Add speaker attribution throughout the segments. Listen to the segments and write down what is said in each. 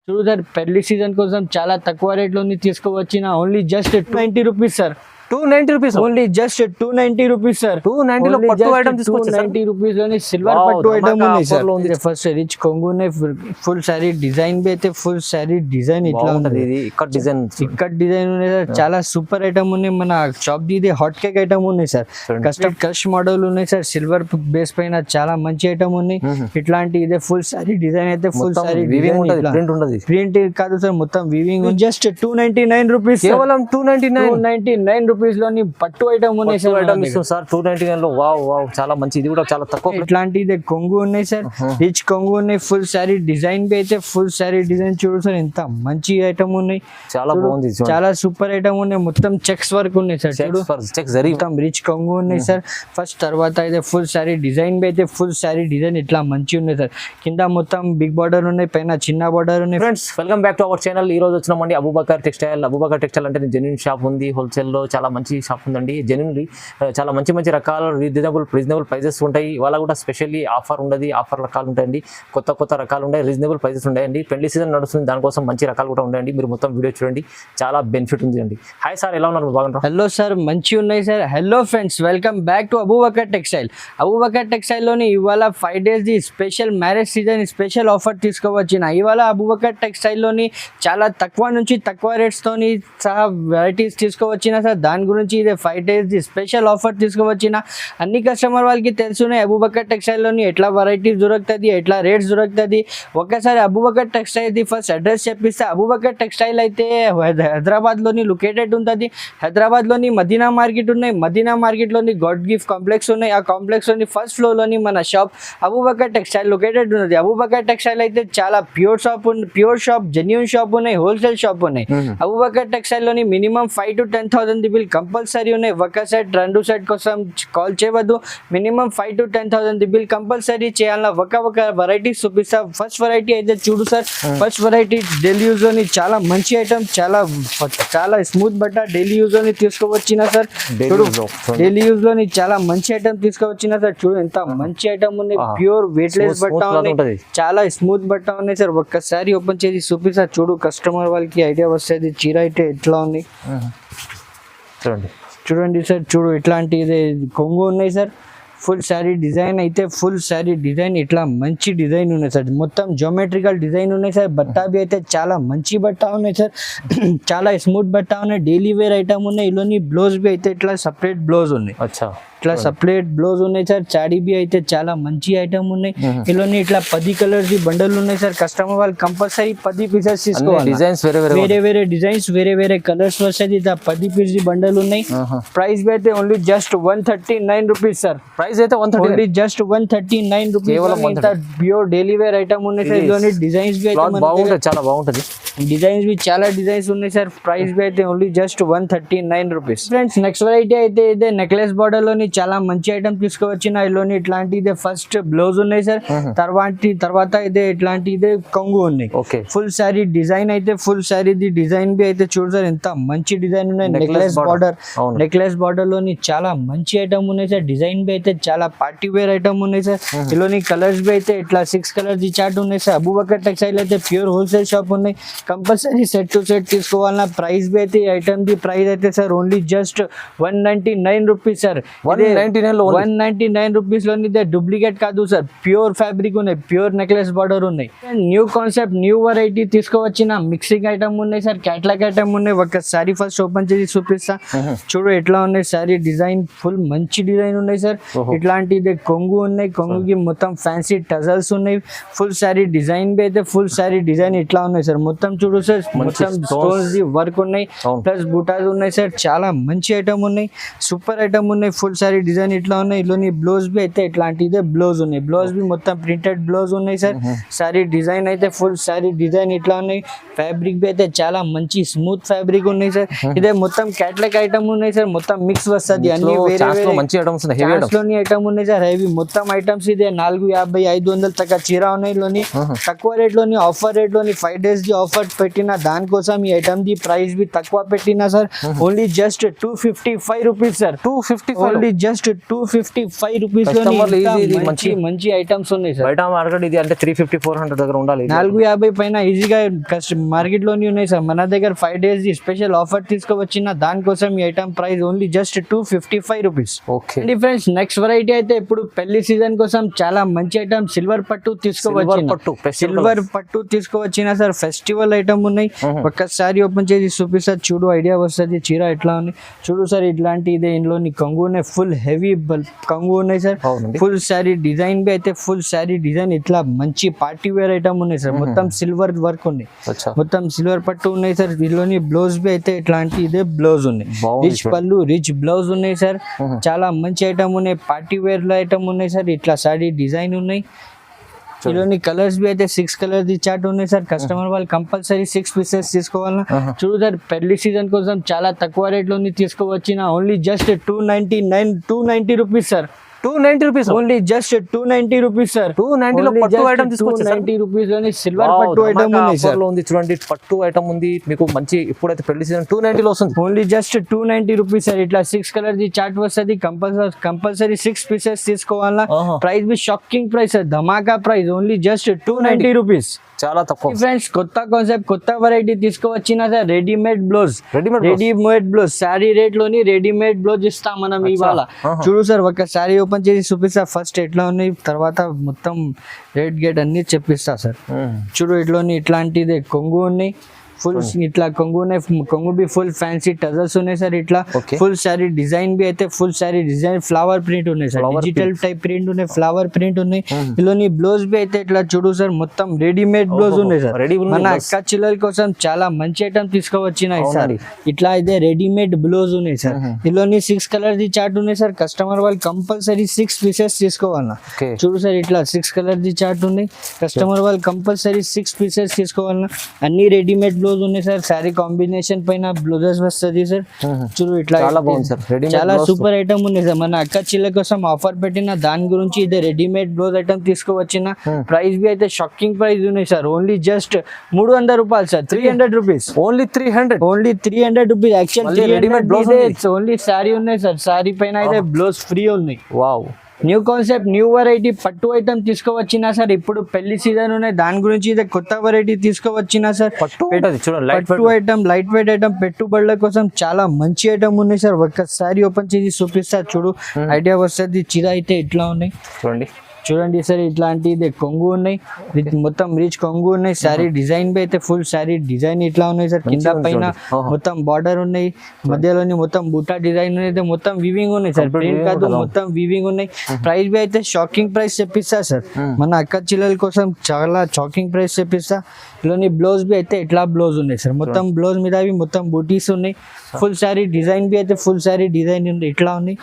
Speaker 1: చూడు సార్ పెళ్లి సీజన్ కోసం చాలా తక్కువ రేట్ లోని తీసుకువచ్చిన only just 290 rupees sir.
Speaker 2: 290 rupees
Speaker 1: only just 290 rupees sir.
Speaker 2: 290 లో పట్టు ఐటమ్ తీసుకొచ్చారు
Speaker 1: 290 రూపీస్ లోని సిల్వర్ పట్టు ఐటమ్ ఉన్నాయి సార్. ఫస్ట్ రిచ్ కొంగు ఉన్నాయి, ఫుల్ సారీ డిజైన్ బి అయితే ఫుల్ సారీ డిజైన్ ఇట్లా
Speaker 2: ఉంటది. ఇది ఇక్కట్ డిజైన్,
Speaker 1: ఇక్కట్ డిజైన్ ఉన్నాయి సార్. చాలా సూపర్ ఐటమ్ ఉన్నాయి. మన shop the hot cake item ఉన్నాయి సార్. కస్టమ్ క్రష్ మోడల్ ఉన్నాయి సార్. సిల్వర్ బేస్ పైన చాలా మంచి ఐటమ్ ఉన్నాయి. ఇట్లాంటి ఇదే ఫుల్ సారీ డిజైన్ అయితే ఫుల్ సారీ
Speaker 2: వీవింగ్ ఉంటది, ప్రింట్ ఉండదు.
Speaker 1: ప్రింట్ కాదు సార్, మొత్తం వీవింగ్. జస్ట్ 299 రూపీస్,
Speaker 2: కేవలం 299
Speaker 1: రూపీస్ లోని పట్టు ఐటమ్ ఉన్నాయి సార్.
Speaker 2: ఐటమ్ ఇస్తాం సార్ 299 లో. వావ్ వావ్, చాలా మంచి. ఇది కూడా చాలా తక్కువ.
Speaker 1: ఇట్లాంటి ఇదే కొంగు ఉన్నాయి సార్. రిచ్ కొంగు ఉన్నాయి. ఫుల్ సారీ డిజైన్ బి అయితే ఫుల్ సారీ డిజైన్ చూడు సార్, ఎంత మంచి ఐటమ్ ఉన్నాయి.
Speaker 2: చాలా బాగుంది,
Speaker 1: చాలా సూపర్ ఐటమ్ ఉన్నాయి. మొత్తం చెక్స్ వర్క్ ఉన్నాయి సార్.
Speaker 2: చెక్స్ జరీ
Speaker 1: మొత్తం రిచ్ కొంగు ఉన్నాయి సార్. ఫస్ట్ తర్వాత అయితే ఫుల్ సారీ డిజైన్ బి అయితే ఫుల్ సారీ డిజైన్ ఇట్లా మంచి ఉన్నాయి సార్. కింద మొత్తం బిగ్ బార్డర్ ఉన్నాయి, పైన చిన్న బార్డర్ ఉన్నాయి.
Speaker 2: Friends welcome back to our channel. ఈ రోజు వచ్చినామండి అబూబకర్ టెక్స్టైల్. అబూబకర్ టెక్స్టైల్ అంటే జెన్యూన్ షాప్ ఉంది, హోల్సేల్ లో చాలా మంచి షాప్ ఉందండి. జెన్యూన్లీ చాలా మంచి మంచి రకాల రీజనబుల్ ప్రైజెస్ ఉంటాయి. ఇవాళ కూడా స్పెషల్లీ ఆఫర్ ఉండదు. ఆఫర్ రకాలు ఉంటాయండి, కొత్త రకాలు ఉంటాయి, రీజనబుల్ ప్రైజెస్ ఉంటాయండి. పెళ్లి సీజన్ నడుస్తుంది, దానికోసం మంచి రకాలు కూడా ఉంటాయండి. మీరు మొత్తం వీడియో చూడండి, చాలా బెనిఫిట్ ఉంది అండి. హాయ్ సార్, ఎలా ఉన్నారు? బాగున్నారు?
Speaker 1: హలో సార్, మంచి ఉన్నాయి sir. Hello friends, welcome back to Abubakar textile. Abubakar textile లోని ఇవాళ 5 days the special marriage season special offer తీసుకోవచ్చిన. ఇవాళ అబూబకర్ టెక్స్టైల్ లోని చాలా తక్కువ నుంచి తక్కువ రేట్స్ తోని సహా వెరైటీస్ తీసుకోవచ్చిన సార్. దాని గురించి ఇదే 5 days ది స్పెషల్ ఆఫర్ తీసుకోవచ్చిన. అన్ని కస్టమర్ వాళ్ళకి తెలుసున్నాయి అబూబకర్ టెక్స్టైల్ లోని ఎట్లా వెరైటీస్ దొరుకుతుంది, ఎట్లా రేట్స్ దొరుకుతుంది. ఒక్కసారి Abubakar textile the first address చెప్పిస్తే, అబూబకర్ టెక్స్టైల్ అయితే హైదరాబాద్ లోని లొకేటెడ్ ఉంటుంది. హైదరాబాద్ లోని మదీనా మార్కెట్ ఉన్నాయి. మదీనా మార్కెట్ లోని గాడ్ గిఫ్ట్ కాంప్లెక్స్ ఉన్నాయి. ఆ కాంప్లెక్స్ లోని ఫస్ట్ ఫ్లోర్ లోని మన షాప్ అబూబకర్ టెక్స్టైల్ లొకేటెడ్ ఉన్నది. అబూబకర్ టెక్స్టైల్ అయితే చాలా ప్యూర్ షాప్, జెన్యూన్ షాప్ ఉన్నాయి, హోల్సేల్ షాప్ ఉన్నాయి. అబూబకర్ టెక్స్టైల్ లోని మినిమం 5,000 to 10,000 బిల్ కంపల్సరీ ఉన్నాయి. ఒక సెట్ 2 సెట్ కోసం కాల్ చేయవద్దు. మినిమం 5,000 to 10,000 బిల్ కంపల్సరీ చేయాల. ఒక వెరైటీ చూపిస్తా. ఫస్ట్ వెరైటీ అయితే చూడు sir. First variety daily use లోని చాలా మంచి ఐటమ్, చాలా స్మూత్ బట్ట డైలీ యూజ్ లోని తీసుకోవచ్చిన సార్. చూడు, డైలీ యూజ్ లోని చాలా మంచి ఐటమ్ తీసుకోవచ్చిన సార్. చూడు ఎంత మంచి ఐటమ్ ఉంది. ప్యూర్ వెయిట్లెస్ బట్ట ఉన్నాయి, చాలా స్మూత్ బట్ట ఉన్నాయి సార్. ఒక్కసారి ఓపెన్ చేసి చూపిస్తా. చూడు, కస్టమర్ వాళ్ళకి ఐడియా వస్తుంది చీర అయితే ఎట్లా ఉంది. చూడండి సార్, చూడు ఇట్లాంటి ఇదే కొంగు ఉన్నాయి సార్. ఫుల్ శారీ డిజైన్ అయితే ఫుల్ శారీ డిజైన్ ఇట్లా మంచి డిజైన్ ఉన్నాయి సార్. మొత్తం జియోమెట్రికల్ డిజైన్ ఉన్నాయి సార్. బట్టా బి అయితే చాలా మంచి బట్ట ఉన్నాయి సార్. చాలా స్మూత్ బట్ట ఉన్నాయి. డైలీ వేర్ ఐటమ్ ఉన్నాయి. ఇలోని బ్లౌజ్ బి అయితే ఇట్లా సపరేట్ బ్లౌజ్ ఉన్నాయి. ఇట్లా సపరేట్ బ్లౌజ్ ఉన్నాయి సార్. చాడీ బి అయితే చాలా మంచి ఐటమ్ ఉన్నాయి. ఇలోని ఇట్లా 10 కలర్స్ బండల్ ఉన్నాయి సార్. కస్టమర్ వాళ్ళు కంపల్సరీ 10 పీసెస్ తీసుకోవాలి.
Speaker 2: డిజైన్స్
Speaker 1: వేరే డిజైన్స్, వేరే కలర్స్ వస్తుంది. 10 పీస్ బండల్ ఉన్నాయి. ప్రైస్ బి అయితే only just 139 rupees sir.
Speaker 2: Price అయితే
Speaker 1: only just 139 rupees. Pure daily wear item ఉన్నాయి సార్. ఇలోని డిజైన్స్ బి అయితే
Speaker 2: బాగుంటుంది, చాలా బాగుంటుంది.
Speaker 1: డిజైన్స్ బి చాలా డిజైన్స్ ఉన్నాయి సార్. ప్రైస్ బి అయితే only just 139 rupees. Friends, next variety అయితే ఇదే నెక్లెస్ బార్డర్ లోని చాలా మంచి ఐటమ్ తీసుకోవచ్చిన. ఇలోని ఇట్లాంటి ఇదే ఫస్ట్ బ్లౌజ్ ఉన్నాయి సార్. తర్వాత ఇదే ఇట్లాంటి ఇదే కొంగు ఉన్నాయి. ఫుల్ శారీ డిజైన్ అయితే ఫుల్ శారీ ది డిజైన్ బి అయితే చూడు సార్, ఎంత మంచి డిజైన్ ఉన్నాయి. నెక్లెస్ బార్డర్ లోని చాలా మంచి ఐటమ్ ఉన్నాయి సార్. డిజైన్ బి అయితే చాలా పార్టీ వేర్ ఐటమ్ ఉన్నాయి సార్. ఇలోని కలర్స్ బి అయితే ఇట్లా 6 కలర్స్ ది చార్ట్ ఉన్నాయి సార్. అబూబకర్ టెక్స్టైల్ అయితే ప్యూర్ హోల్సేల్ షాప్ ఉన్నాయి. కంపల్సరీ సెట్ టు సెట్ తీసుకోవాలన్నా. ప్రైస్ బి అయితే ఐటమ్ ది ప్రైస్ అయితే sir only just 199 rupees sir. 199 rupees లోని డూప్లికేట్ కాదు సార్. ప్యూర్ ఫ్యాబ్రిక్ ఉన్నాయి, ప్యూర్ నెక్లెస్ బార్డర్ ఉన్నాయి. న్యూ కాన్సెప్ట్, న్యూ వెరైటీ తీసుకోవచ్చిన. మిక్సింగ్ ఐటమ్ ఉన్నాయి సార్, క్యాట్లాగ్ ఐటమ్ ఉన్నాయి. ఒక సారీ ఫస్ట్ ఓపెన్ చేసి చూపిస్తా. చూడు ఎట్లా ఉన్నాయి సారీ డిజైన్. ఫుల్ మంచి డిజైన్ ఉన్నాయి సార్. ఇట్లాంటి కొంగు ఉన్నాయి. కొంగుకి మొత్తం ఫ్యాన్సీ టజల్స్ ఉన్నాయి. ఫుల్ సారీ డిజైన్ బి అయితే ఫుల్ సారీ డిజైన్ ఇట్లా ఉన్నాయి సార్. మొత్తం చూడు సార్, మొత్తం స్టోన్స్ ది వర్క్ ఉన్నాయి, ప్లస్ బుటాస్ ఉన్నాయి సార్. చాలా మంచి ఐటమ్ ఉన్నాయి, సూపర్ ఐటమ్ ఉన్నాయి. ఫుల్ సారీ డిజైన్ ఇట్లా ఉన్నాయి. ఇలోని బ్లౌజ్ బి అయితే ఇట్లాంటి బ్లౌజ్ ఉన్నాయి. బ్లౌజ్ బి మొత్తం ప్రింటెడ్ బ్లౌజ్ ఉన్నాయి సార్. సారీ డిజైన్ అయితే ఫుల్ సారీ డిజైన్ ఇట్లా ఉన్నాయి. ఫ్యాబ్రిక్ బి అయితే చాలా మంచి స్మూత్ ఫ్యాబ్రిక్ ఉన్నాయి సార్. ఇదే మొత్తం క్యాట్లాగ్ ఐటమ్ ఉన్నాయి సార్. మొత్తం మిక్స్ వస్తుంది. అన్ని వేరే
Speaker 2: మంచి ఐటమ్స్
Speaker 1: లోని ఐటమ్ ఉన్నాయి సార్. హెవీ మొత్తం ఐటమ్స్ ఇదే 450-500 తగ్గ చీర ఉన్నాయి. లోని తక్కువ రేట్ లోని ఆఫర్ రేట్ లోని 5 days ది ఆఫర్ ఆఫర్ పెట్టిన దానికోసం ఈ ఐటమ్ ది ప్రైస్ బి తక్కువ పెట్టినా sir only just 255 rupees sir
Speaker 2: 255
Speaker 1: only just 255 rupees లోని
Speaker 2: Customer
Speaker 1: ఇంకా
Speaker 2: ఇది
Speaker 1: మంచి మంచి ఐటమ్స్ ఉన్నాయి సార్
Speaker 2: బయట మార్కెట్ ఇది అంటే 350-400 దగ్గర ఉండాలి
Speaker 1: 450 పైన ఈజీగా మార్కెట్ లోని ఉన్నాయి సార్ మన దగ్గర 5 days ది స్పెషల్ ఆఫర్ తీసుకువచ్చిన దానికోసం ఈ item price only just 255 rupees
Speaker 2: okay
Speaker 1: అండి ఫ్రెండ్స్ నెక్స్ట్ వెరైటీ అయితే ఇప్పుడు పెళ్లి సీజన్ కోసం చాలా మంచి ఐటమ్ సిల్వర్ పట్టు
Speaker 2: పట్టు,
Speaker 1: సిల్వర్ పట్టు తీసుకువచ్చిన సార్ ఫెస్టివల్ ఐటమ్ ఉన్నాయి ఒక్కసారి ఓపెన్ చేసి చూపిస్తారు చూడు ఐడియా వస్తుంది చీర ఎట్లా ఉంది చూడు సార్ ఇట్లాంటి ఇదే ఇందులోని కొంగు ఉన్నాయి ఫుల్ హెవీ కొంగు ఉన్నాయి సార్
Speaker 2: అవునండి.
Speaker 1: ఫుల్ శారీ డిజైన్ బి అయితే ఫుల్ శారీ డిజైన్ ఇట్లా మంచి పార్టీ వేర్ ఐటమ్ ఉన్నాయి సార్ మొత్తం సిల్వర్ వర్క్ ఉంది
Speaker 2: అచ్చా
Speaker 1: మొత్తం సిల్వర్ పట్టు ఉన్నాయి సార్ దీనిలోని బ్లౌజ్ బి అయితే ఇట్లాంటి ఇదే బ్లౌజ్ ఉన్నాయి
Speaker 2: బాగుంది
Speaker 1: రిచ్ పళ్ళు రిచ్ బ్లౌజ్ ఉన్నాయి సార్ చాలా మంచి ఐటమ్ ఉన్నాయి పార్టీ వేర్ లో ఐటమ్ ఉన్నాయి సార్ ఇట్లా సారీ డిజైన్ ఉన్నాయి ఇందులోని కలర్స్ బి అయితే 6 కలర్ ది చార్ట్ ఉన్నాయి సార్ కస్టమర్ వాళ్ళు కంపల్సరీ 6 పీసెస్ తీసుకోవాలన్నా చూడు సార్ పెళ్లి సీజన్ కోసం చాలా తక్కువ రేట్ లోని తీసుకోవచ్చిన only just 290 rupees sir
Speaker 2: 290 rupees
Speaker 1: only just 290 rupees sir
Speaker 2: 290 లో పట్టు ఐటమ్ తీసుకోవచ్చు
Speaker 1: 290 రూపీస్ లోని సిల్వర్ పట్టు ఐటమ్ ఉన్నాయి సార్
Speaker 2: లో ఉంది చూడండి పట్టు ఐటమ్ ఉంది మీకు మంచి ఇప్పుడైతే పెళ్లి సీజన్ 290 లో వస్తుంది
Speaker 1: ఓన్లీ జస్ట్ 290 రూపీస్ సార్ ఇట్లా 6 కలర్ ది చార్ట్ వస్తుంది కంపల్సరీ 6 పీసెస్ తీసుకోవాలా ప్రైస్ బి షాకింగ్ ప్రైస్ సార్ ధమాకా ప్రైస్ ఓన్లీ జస్ట్ 290 రూపీస్
Speaker 2: చాలా తక్కువ
Speaker 1: ఫ్రెండ్స్ కొత్త కాన్సెప్ట్ కొత్త వెరైటీ తీసుకువచ్చిన sir readymade blouse sari rate లోని రెడీమేడ్ బ్లౌజ్ ఇస్తాం మనం ఇవాళ చూడు సార్ ఒక శారీ ఓపెన్ చేసి చూపిస్తా ఫస్ట్ ఎట్లా ఉన్నాయి తర్వాత మొత్తం రేట్ గేట్ అన్ని చెప్పిస్తా సార్ చూడు ఇట్లోని ఇట్లాంటిది కొంగు ఉన్నాయి ఫుల్ ఇట్లా కొంగు ఉన్నాయి కొంగు బి ఫుల్ ఫ్యాన్సీ టజల్స్ ఉన్నాయి సార్ ఇట్లా ఫుల్ శారీ డిజైన్ బి అయితే full sari design flower print ఉన్నాయి సార్ డిజిటల్ టైప్ ప్రింట్ ఉన్నాయి ఫ్లవర్ ప్రింట్ ఉన్నాయి ఇందులోని బ్లౌజ్ బి అయితే ఇట్లా చూడు సార్ మొత్తం రెడీమేడ్ బ్లౌజ్ ఉన్నాయి సార్ మన అక్క చిల్లల కోసం చాలా మంచి ఐటమ్ తీసుకువచ్చినాయి సార్ ఇట్లా అయితే రెడీమేడ్ బ్లౌజ్ ఉన్నాయి సార్ ఇందులోని 6 కలర్ ది చార్ట్ ఉన్నాయి సార్ కస్టమర్ వాళ్ళు కంపల్సరీ 6 పీసెస్ తీసుకోవాలన్నా చూడు సార్ ఇట్లా 6 కలర్ ది చార్ట్ ఉన్నాయి కస్టమర్ వాళ్ళు కంపల్సరీ 6 పీసెస్ తీసుకోవాలన్నా అన్ని రెడీమేడ్ బ్లౌజ్ ఉన్నాయి సార్ శారీ కాంబినేషన్ పైన బ్లౌజెస్ వస్తుంది సార్ చూడు ఇట్లా
Speaker 2: చాలా బాగుంది సార్
Speaker 1: చాలా సూపర్ ఐటమ్ ఉంది సార్ మన అక్క చిల్ల కోసం ఆఫర్ పెట్టిన దాని గురించి ఇదే రెడీమేడ్ బ్లౌజ్ ఐటమ్ తీసుకువచ్చిన ప్రైస్ బి అయితే షాకింగ్ ప్రైస్ ఉన్నాయి సార్ ఓన్లీ జస్ట్ 300 రూపాయలు sir 300 rupees
Speaker 2: only
Speaker 1: 300 rupees actually readymade blouse only sari ఉన్నాయి సార్ శారీ పైన అయితే బ్లౌజ్ ఫ్రీ ఉన్నాయి
Speaker 2: wow
Speaker 1: new concept new variety పట్టు ఐటమ్ తీసుకువచ్చినా సార్ ఇప్పుడు పెళ్లి సీజన్ ఉన్నాయి దాని గురించి ఇదే కొత్త వెరైటీ తీసుకువచ్చినా సార్
Speaker 2: పట్టు చూడండి
Speaker 1: పట్టు ఐటమ్ లైట్ వెయిట్ ఐటమ్ పెట్టుబడుల కోసం చాలా మంచి ఐటమ్ ఉన్నాయి సార్ ఒక్కసారి ఓపెన్ చేసి చూపిస్తా చూడు ఐడియా వస్తుంది చీర అయితే ఇట్లా ఉన్నాయి చూడండి సార్ ఇట్లాంటి కొంగు ఉన్నాయి మొత్తం రిచ్ కొంగు ఉన్నాయి శారీ డిజైన్ బి అయితే ఫుల్ శారీ డిజైన్ ఇట్లా ఉన్నాయి సార్ కింద పైన మొత్తం బార్డర్ ఉన్నాయి మధ్యలోని మొత్తం బూటా డిజైన్ అయితే మొత్తం వీవింగ్ ఉన్నాయి సార్ ప్రింట్ కాదు మొత్తం వీవింగ్ ఉన్నాయి ప్రైస్ బి అయితే షాకింగ్ ప్రైస్ చెప్పిస్తా సార్ మన అక్క చిల్లల కోసం చాలా షాకింగ్ ప్రైస్ చెప్పిస్తా ఇలాని బ్లౌజ్ బి అయితే ఇట్లా బ్లౌజ్ ఉన్నాయి సార్ మొత్తం బ్లౌజ్ మీద మొత్తం బూటీస్ ఉన్నాయి ఫుల్ శారీ డిజైన్ బి అయితే ఫుల్ శారీ డిజైన్ ఉంది ఇట్లా ఉన్నాయి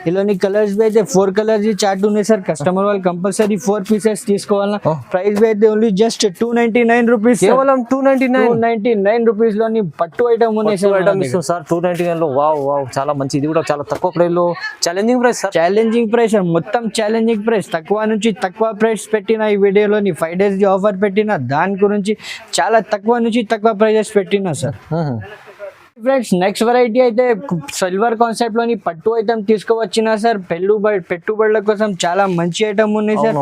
Speaker 1: ఇలాని కలర్స్ బి అయితే 4 కలర్స్ చార్ట్ ఉన్నాయి సార్ కస్టమర్ వాళ్ళు కంపల్సరీ 4 పీసెస్ తీసుకోవాలా ప్రైస్ బి అయితే ఓన్లీ జస్ట్ 299 రూపీస్
Speaker 2: కేవలం
Speaker 1: 299 రూపీస్ లోని పట్టు ఐటమ్ ఉన్నాయి సార్
Speaker 2: ఐటమ్ ఇస్తాం సార్ 299 లో వావ్ చాలా మంచి ఇది కూడా చాలా తక్కువ ప్రైస్ లో challenging price sir
Speaker 1: challenging price మొత్తం ఛాలెంజింగ్ ప్రైస్ తక్కువ నుంచి తక్కువ ప్రైస్ పెట్టిన ఈ వీడియోలోని 5 days ది ఆఫర్ పెట్టిన దాని గురించి చాలా తక్కువ నుంచి తక్కువ ప్రైజెస్ పెట్టినా సార్ ఫ్రెండ్స్ నెక్స్ట్ వెరైటీ అయితే సిల్వర్ కాన్సెప్ట్ లోని పట్టు ఐటమ్ తీసుకువచ్చినా సార్ పెట్టుబడుల కోసం చాలా మంచి ఐటమ్ ఉన్నాయి సార్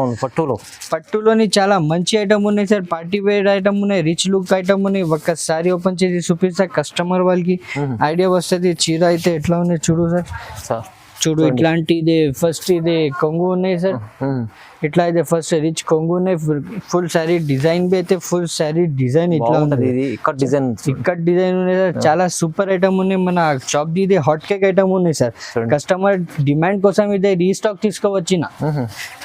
Speaker 1: పట్టులోని చాలా మంచి ఐటమ్ ఉన్నాయి సార్ పార్టీ వేర్ ఐటమ్ ఉన్నాయి రిచ్ లుక్ ఐటమ్ ఉన్నాయి ఒక్కసారి ఓపెన్ చేసి చూపిస్తా కస్టమర్ వాళ్ళకి ఐడియా వస్తుంది చీర అయితే ఎట్లా ఉన్నాయి చూడు సార్ చూడు ఇట్లాంటి ఇదే ఫస్ట్ ఇదే కొంగు ఉన్నాయి సార్ ఇట్లా అయితే ఫస్ట్ రిచ్ కొంగు ఉన్నాయి ఫుల్ శారీ డిజైన్ బి అయితే ఫుల్ శారీ డిజైన్ ఇట్లా ఉంటుంది
Speaker 2: ఇక్కడ
Speaker 1: డిజైన్ ఉన్నాయి సార్ చాలా సూపర్ ఐటమ్ ఉన్నాయి మన షాప్ ది ఇది హాట్ కేక్ ఐటమ్ ఉన్నాయి సార్ కస్టమర్ డిమాండ్ కోసం ఇదే రీస్టాక్ తీసుకోవచ్చిన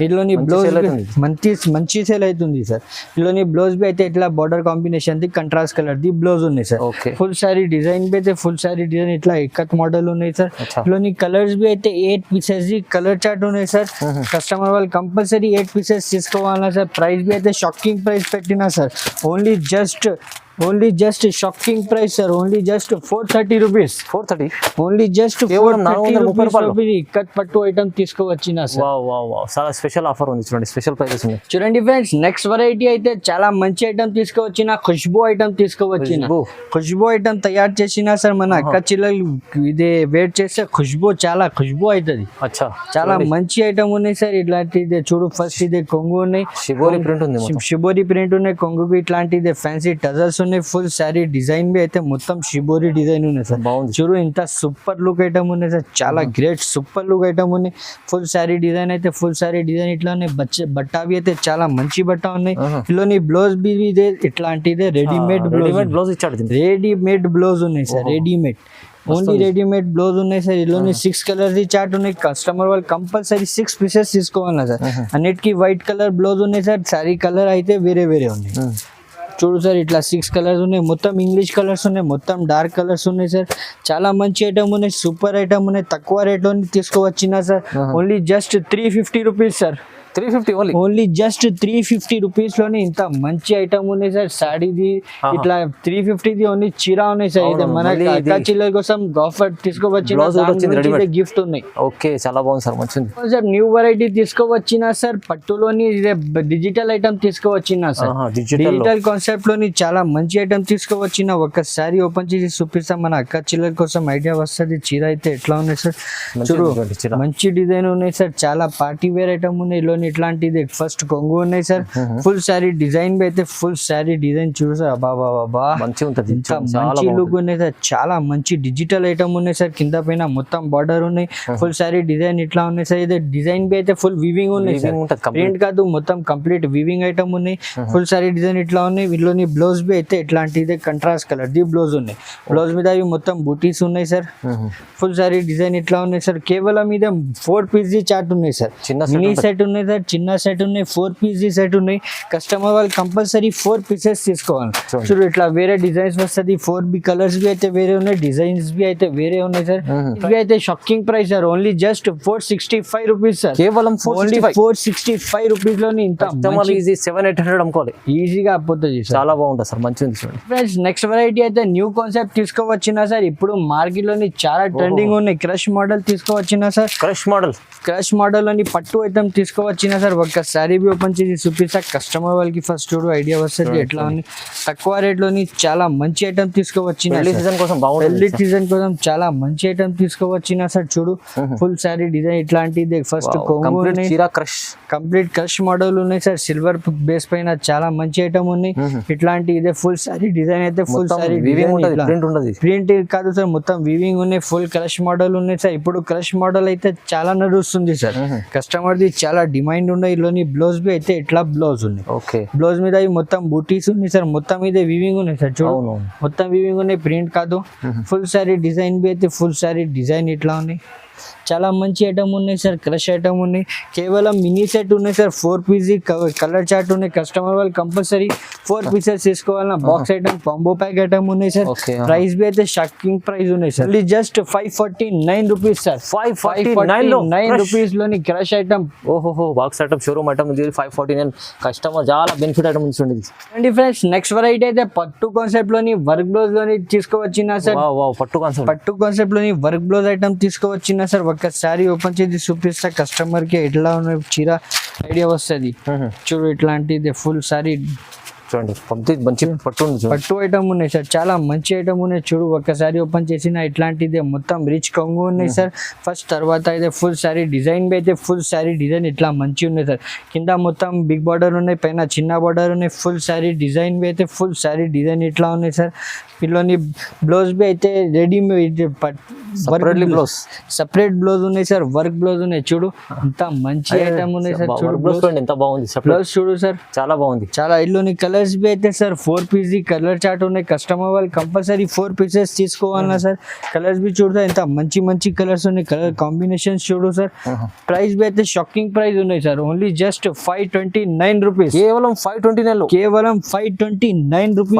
Speaker 1: ఇందులోని బ్లౌజ్ మంచి సేల్ అవుతుంది సార్ ఇందులోని బ్లౌజ్ బి అయితే ఇట్లా border combination the contrast colour the blouse ఉన్నాయి sir full sari design B అయితే ఫుల్ శారీ డిజైన్ ఇట్లా ఇక్కత్ మోడల్ ఉన్నాయి సార్ ఇందులోని కలర్స్ బి అయితే 8 పీసెస్ ది కలర్ చార్ట్ ఉన్నాయి సార్ కస్టమర్ వాళ్ళు కంపల్సరీ 8 పీసెస్ తీసుకోవాలన్నా సార్ ప్రైస్ బి అయితే షాకింగ్ ప్రైస్ పెట్టినా sir only just only just shocking price sir, only just 430 rupees,
Speaker 2: 430.
Speaker 1: Only just
Speaker 2: కేవలం
Speaker 1: 430 రూపీస్ ఇక్కత్ పట్టు ఐటమ్ తీసుకోవచ్చిన సార్.
Speaker 2: వావ్ వావ్ వావ్, చాలా స్పెషల్ ఆఫర్ ఉంది చూడండి, స్పెషల్ ప్రైసెస్ ఉన్నాయి.
Speaker 1: చూడండి ఫ్రెండ్స్, నెక్స్ట్ వెరైటీ అయితే చాలా మంచి ఐటమ్ తీసుకోవచ్చిన, ఖుష్బూ ఐటమ్ తీసుకోవచ్చిన. ఖుష్బూ ఐటమ్ తయారు చేసిన సార్ మన అక్క చిల్లలు ఇది వెయిట్ చేస్తే ఖుష్బూ చాలా ఖుష్బూ అవుతుంది.
Speaker 2: అచ్చా,
Speaker 1: చాలా మంచి ఐటమ్ ఉన్నాయి సార్. ఇట్లాంటిది చూడు, ఫస్ట్ ఇది కొంగు ఉన్నాయి,
Speaker 2: షిబోరి ప్రింట్ ఉంది మొత్తం.
Speaker 1: షిబోరి ప్రింట్ ఉన్నాయి, కొంగుకి ఇట్లాంటిది ఫ్యాన్సీ టజల్స్ ఉన్నాయి, ఫుల్ శారీ డిజైన్ బి అయితే మొత్తం షిబోరి డిజైన్ ఉన్నాయి సార్.
Speaker 2: బాగుంది
Speaker 1: చూడు, ఇంత సూపర్ లుక్ ఐటమ్ ఉన్నాయి సార్, చాలా గ్రేట్ సూపర్ లుక్ ఐటమ్ ఉన్నాయి. ఫుల్ శారీ డిజైన్ అయితే ఫుల్ శారీ డిజైన్ ఇట్లా ఉన్నాయి. బట్టావి అయితే చాలా మంచి బట్ట ఉన్నాయి. ఇలోని బ్లౌజ్ బి ఇదే ఇట్లాంటిదే రెడీమేడ్
Speaker 2: బ్లౌజ్ ఇచ్చాడు,
Speaker 1: రెడీమేడ్ బ్లౌజ్ ఉన్నాయి sir, readymade only readymade blouse ఉన్నాయి సార్. ఇలోని 6 కలర్స్ చార్ట్ ఉన్నాయి. కస్టమర్ వాళ్ళు కంపల్సరీ 6 పీసెస్ తీసుకోవాలా సార్. అన్నిటికీ వైట్ కలర్ బ్లౌజ్ ఉన్నాయి సార్, శారీ కలర్ అయితే వేరే వేరే ఉన్నాయి. చూడు సార్, ఇట్లా 6 కలర్స్ ఉన్నాయి, మొత్తం ఇంగ్లీష్ కలర్స్ ఉన్నాయి, మొత్తం డార్క్ కలర్స్ ఉన్నాయి సార్. చాలా మంచి ఐటమ్ ఉన్నాయి, సూపర్ ఐటమ్ ఉన్నాయి, తక్కువ రేట్లో తీసుకోవచ్చిన sir. Only just 350 rupees sir,
Speaker 2: 350 only.
Speaker 1: Only just 350 rupees లోనే ఇంత మంచి ఐటమ్ ఉన్నాయి సార్. సాడీది ఇట్లా 350ది ఓన్లీ చీర ఉన్నాయి సార్. ఇది మన అక్క చిల్లల కోసం ఆఫర్ తీసుకోవచ్చిన, గిఫ్ట్ ఉన్నాయి.
Speaker 2: ఓకే, చాలా బాగుంది సార్, మంచిది
Speaker 1: సార్. న్యూ వెరైటీ తీసుకోవచ్చిన సార్, పట్టులోని డిజిటల్ ఐటమ్ తీసుకోవచ్చిన సార్. డిజిటల్ కాన్సెప్ట్ లోని చాలా మంచి ఐటమ్ తీసుకోవచ్చిన. ఒకసారి ఓపెన్ చేసి చూపిస్తాం, మన అక్క చిల్లల కోసం ఐడియా వస్తుంది. చీర అయితే ఎట్లా ఉన్నాయి సార్, చూడు మంచి డిజైన్ ఉన్నాయి సార్. చాలా పార్టీ వేర్ ఐటమ్ ఉన్నాయి. ఇట్లాంటిది ఫస్ట్ కొంగు ఉన్నాయి సార్. ఫుల్ శారీ డిజైన్ అయితే ఫుల్ శారీ డిజైన్ చూడు సార్, బాబా మంచి ఉంటుంది, మంచి లుక్ ఉన్నాయి సార్. చాలా మంచి డిజిటల్ ఐటమ్ ఉన్నాయి సార్. కింద పైన మొత్తం బార్డర్ ఉన్నాయి, ఫుల్ శారీ డిజైన్ ఇట్లా ఉన్నాయి సార్. ఇది డిజైన్ బి అయితే ఫుల్ వీవింగ్ ఉన్నాయి సార్, ప్రింట్ కాదు, మొత్తం కంప్లీట్ వీవింగ్ ఐటమ్ ఉన్నాయి. ఫుల్ శారీ డిజైన్ ఇట్లా ఉన్నాయి. వీళ్ళని బ్లౌజ్ బి అయితే ఇట్లాంటిది కంట్రాస్ట్ కలర్ ది బ్లౌజ్ ఉన్నాయి. బ్లౌజ్ మీద అవి మొత్తం బూటీస్ ఉన్నాయి సార్. ఫుల్ శారీ డిజైన్ ఇట్లా ఉన్నాయి సార్. కేవలం మీద 4 పీస్ చార్ట్ ఉన్నాయి సార్. మినీ సెట్ ఉన్నాయి సార్, చిన్న సెట్ ఉన్నాయి, 4 పీస్ సెట్ ఉన్నాయి. కస్టమర్ వాళ్ళు కంపల్సరీ 4 పీసెస్ తీసుకోవాలి. చూడు, ఇట్లా వేరే డిజైన్స్ వస్తుంది. 4 బి కలర్స్ బి అయితే వేరే ఉన్నాయి, డిజైన్స్ బి అయితే వేరే ఉన్నాయి సార్. ఇవి అయితే shocking price sir, only just 465 rupees sir.
Speaker 2: కేవలం
Speaker 1: 465 రూపీస్ లోని ఇంత
Speaker 2: 700-800 అమ్ముకోవాలి,
Speaker 1: ఈజీగా అయిపోతుంది సార్.
Speaker 2: చాలా బాగుంటుంది సార్, మంచిది.
Speaker 1: ఫ్రెండ్స్, నెక్స్ట్ వెరైటీ అయితే న్యూ కాన్సెప్ట్ తీసుకోవచ్చిన సార్. ఇప్పుడు మార్కెట్ లోని చాలా ట్రెండింగ్ ఉన్నాయి. క్రష్ మోడల్ తీసుకోవచ్చిన సార్. క్రష్ మోడల్ లోని పట్టు ఐటమ్ తీసుకోవచ్చిన సార్. ఒక్కసారి బి ఓపెన్ చేసి చూపిస్తా, కస్టమర్ వాళ్ళకి ఫస్ట్ చూడు ఐడియా వస్తుంది ఎట్లా ఉంది. తక్కువ రేట్ లోని చాలా మంచి ఐటమ్ తీసుకోవచ్చిన, పెళ్లి సీజన్ కోసం చాలా మంచి ఐటమ్ తీసుకోవచ్చిన సార్. చూడు, ఫుల్ శారీ డిజైన్ ఇట్లాంటిది ఫస్ట్ కొంగు కంప్లీట్ క్రష్ మోడల్ ఉన్నాయి సార్. సిల్వర్ బేస్ పైన చాలా మంచి ఐటమ్ ఉన్నాయి. ఇట్లాంటి ఇదే ఫుల్ శారీ డిజైన్ అయితే ఫుల్ శారీ ప్రింట్ కాదు సార్, మొత్తం వీవింగ్ ఉన్నాయి. ఫుల్ క్రష్ మోడల్ ఉన్నాయి సార్. ఇప్పుడు క్రష్ మోడల్ అయితే చాలా నడుస్తుంది సార్. కస్టమర్ ది చాలా డిమాండ్ ఉన్నాయి. ఇలోని బ్లౌజ్ బి అయితే ఇట్లా బ్లౌజ్ ఉంది. ఓకే, బ్లౌజ్ మీద మొత్తం బూటీస్ ఉన్నాయి సార్. మొత్తం మీద వీవింగ్ ఉన్నాయి సార్. చూడు, మొత్తం వీవింగ్ ఉన్నాయి, ప్రింట్ కాదు. ఫుల్ శారీ డిజైన్ బి అయితే ఫుల్ శారీ డిజైన్ ఇట్లా ఉన్నాయి. చాలా మంచి ఐటమ్ ఉన్నాయి సార్. క్రష్ ఐటమ్ ఉన్నాయి. కేవలం మినీ సెట్ ఉన్నాయి సార్. 4 పీస్ కలర్ చార్ట్ ఉన్నాయి. కస్టమర్ వాళ్ళు కంపల్సరీ 4 పీసెస్ తీసుకోవాలన్నా. Box item, combo pack item ఉన్నాయి సార్. ప్రైస్ బి అయితే షాకింగ్ ప్రైస్ ఉన్నాయి sir. Just 549 rupees sir. 549 rupees లోని క్రష్ ఐటమ్.
Speaker 2: ఓహో, box item, showroom item 549. Customer చాలా బెనిఫిట్ ఐటమ్ ఉంటుంది.
Speaker 1: అండి ఫ్రెండ్స్, నెక్స్ట్ వెరైటీ అయితే పట్టు కాన్సెప్ట్ లోని వర్క్ బ్లౌజ్ లోని తీసుకోవచ్చిన సార్. పట్టు కాన్సెప్ట్ లోని వర్క్ బ్లౌజ్ ఐటమ్ తీసుకోవచ్చిన సార్. ఒక్కసారి ఓపెన్ చేసి చూపిస్తా, కస్టమర్ కి ఎట్లా ఉన్న చీర ఐడియా వస్తుంది. చూడు, ఇట్లాంటిది ఫుల్ సారీ
Speaker 2: చూడండి, మంచి
Speaker 1: పట్టు ఐటమ్ ఉన్నాయి సార్. చాలా మంచి ఐటమ్ ఉన్నాయి. చూడు, ఒక్కసారి ఓపెన్ చేసిన ఇట్లాంటిదే మొత్తం రిచ్ కొంగు ఉన్నాయి సార్. ఫస్ట్ తర్వాత అయితే ఫుల్ శారీ డిజైన్ బి అయితే ఫుల్ శారీ డిజైన్ ఇట్లా మంచి ఉన్నాయి సార్. కింద మొత్తం బిగ్ బార్డర్ ఉన్నాయి, పైన చిన్న బార్డర్ ఉన్నాయి. ఫుల్ శారీ డిజైన్ బి అయితే ఫుల్ శారీ డిజైన్ ఇట్లా ఉన్నాయి సార్. పిల్లోని బ్లౌజ్ బి అయితే రెడీమేడ్ సపరేట్ బ్లౌజ్ ఉన్నాయి సార్. వర్క్ బ్లౌజ్ ఉన్నాయి. చూడు, ఇంత మంచి ఐటమ్ ఉన్నాయి సార్. చూడు,
Speaker 2: ఎంత బాగుంది
Speaker 1: బ్లౌజ్. చూడు సార్,
Speaker 2: చాలా బాగుంది.
Speaker 1: చాలా ఇల్లుని కలర్స్ బి అయితే సార్ 4 పీస్ కలర్ చార్ట్ ఉన్నాయి. కస్టమర్ వాళ్ళు కంపల్సరీ 4 పీసెస్ తీసుకోవాలన్నా సార్. కలర్స్ బి చూడు, ఇంత మంచి కలర్స్ ఉన్నాయి. కలర్ కాంబినేషన్స్ చూడు సార్. ప్రైస్ బి అయితే షాకింగ్ ప్రైస్ ఉన్నాయి సార్. Only just 529 rupees.
Speaker 2: కేవలం
Speaker 1: 529 రూపీస్.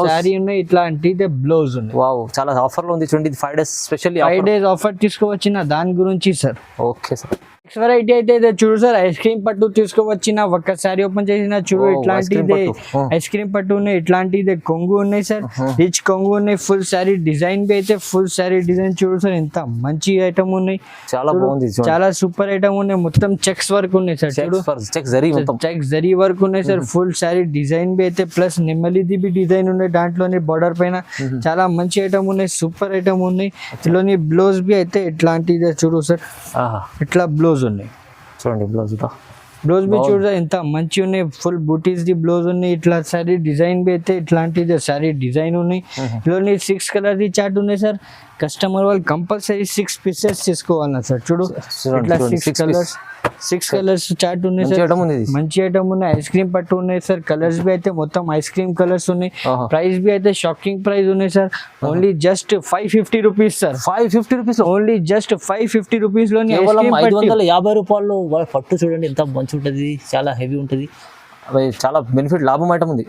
Speaker 1: సారీ ఉన్నాయి, ఇట్లాంటిదే బ్లౌజ్ ఉంది.
Speaker 2: వావ్, చాలా ఆఫర్ లో ఉంది చూడండి. 5 days స్పెషల్లీ
Speaker 1: 5 days ఆఫర్ తీసుకోవచ్చిన దాని గురించి sir.
Speaker 2: Okay sir.
Speaker 1: Next variety అయితే ఇదే చూడు సార్, ఐస్ క్రీమ్ పట్టు తీసుకోవచ్చిన ఒక్కసారి ఓపెన్ చేసిన చూడు
Speaker 2: Oh,
Speaker 1: ఇట్లాంటిదే
Speaker 2: ice cream పట్టు. Oh.
Speaker 1: ఐస్ క్రీమ్ పట్టు ఉన్నాయి, ఇట్లాంటిదే కొంగు ఉన్నాయి సార్, రిచ్ కొంగు ఉన్నాయి, ఫుల్ శారీ డిజైన్ బి అయితే ఫుల్ శారీ డిజైన్ చూడు సార్, ఎంత మంచి ఐటమ్ ఉన్నాయి,
Speaker 2: చాలా బాగుంది
Speaker 1: చాలా సూపర్ ఐటమ్ ఉన్నాయి, మొత్తం చెక్స్ వర్క్ ఉన్నాయి సార్ చూడు,
Speaker 2: చెక్ జరీ మొత్తం
Speaker 1: చెక్స్ జరీ వర్క్ ఉన్నాయి sir, full sari design B అయితే ప్లస్ నెమ్మలిది బి డిజైన్ ఉన్నాయి దాంట్లోని బార్డర్ పైన, చాలా మంచి ఐటమ్ ఉన్నాయి, సూపర్ ఐటమ్ ఉన్నాయి, ఇందులోని బ్లౌజ్ బి అయితే ఇట్లాంటిదే చూడు సార్,
Speaker 2: ఆహా
Speaker 1: ఇట్లా బ్లౌజ్ ఉన్నాయి,
Speaker 2: చూడండి బ్లౌజ్
Speaker 1: బ్లౌజ్ బి చూడ ఎంత మంచి ఉన్నాయి, ఫుల్ బూటీస్ ది బ్లౌజ్ ఉన్నాయి, ఇట్లా సారీ డిజైన్ బి అయితే ఇట్లాంటిది సారీ డిజైన్ ఉన్నాయి, ఇందులోని 6 కలర్ ది చార్ట్ ఉన్నాయి సార్, కస్టమర్ వాళ్ళు కంపల్సరీ 6 పీసెస్ తీసుకోవాలన్నా సార్ చూడు, ఇట్లా 6 కలర్స్ చార్ట్ ఉన్నాయి సార్,
Speaker 2: ఐటమ్ ఉంది ఇది.
Speaker 1: మంచి ఐటమ్ ఉన్నాయి, ఐస్ క్రీమ్ పట్టు ఉన్నాయి సార్, కలర్స్ బి అయితే మొత్తం ఐస్ క్రీమ్ కలర్స్ ఉన్నాయి,
Speaker 2: ఆహా.
Speaker 1: ప్రైస్ బి అయితే షాకింగ్ ప్రైస్ ఉన్నాయి sir, only just 550 rupees sir,
Speaker 2: 550 rupees
Speaker 1: only just 550 rupees లోని ఐస్
Speaker 2: కేవలం
Speaker 1: క్రీమ్ పట్టు
Speaker 2: 550 రూపాయలు పట్టు చూడండి ఎంత మంచి ఉంటుంది, చాలా హెవీ ఉంటుంది, చాలా బెనిఫిట్ లాభం ఐటమ్ ఉంది.